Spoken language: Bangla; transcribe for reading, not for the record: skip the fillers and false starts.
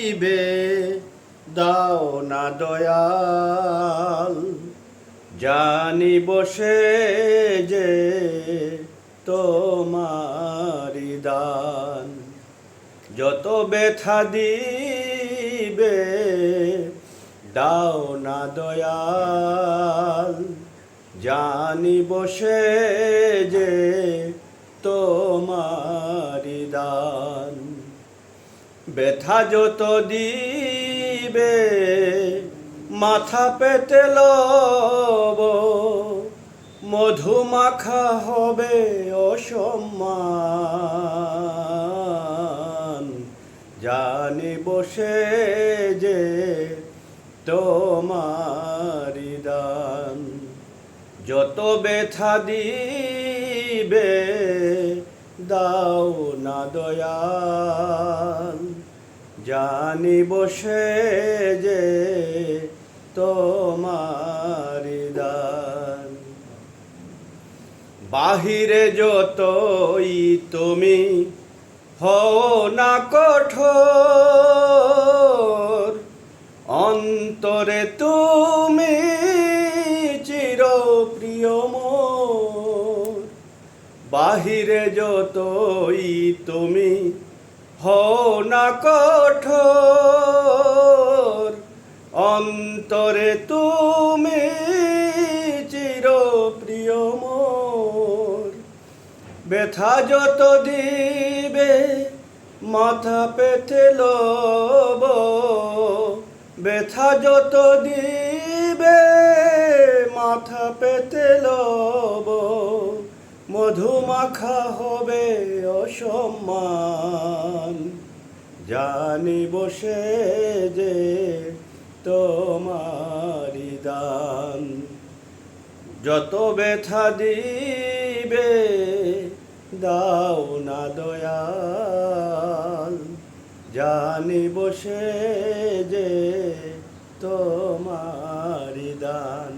দিবে দাও না দয়াল, জানি বসে যে তোমারি দান। যত ব্যথা দিবে দাও না দয়াল, জানি বসে যে তোমারি দান। ব্যথা যত দিবে মাথা পেতে লব, মধুমাখা হবে অসম্মান, জানি বসে যে তোমারি দান। যত ব্যথা দিবে দাও না দয়াল, জানি বসে যে তোমারি দান। বাহিরে যতই তুমি হও না কঠোর, অন্তরে তুমি চিরপ্রিয় মোর। বাহিরে যতই তুমি হও না কঠোর, অন্তরে তুমি চিরপ্রিয় মোর। ব্যথা যত দিবে মাথা পেতে লব, ব্যথা যত দিবে মাথা পেতে লব, মধুমাখা হবে অসম্মান, জানি বসে যে তোমারি দান। যত ব্যথা দিবে দাও না দয়াল, জানি বসে যে তোমারি দান।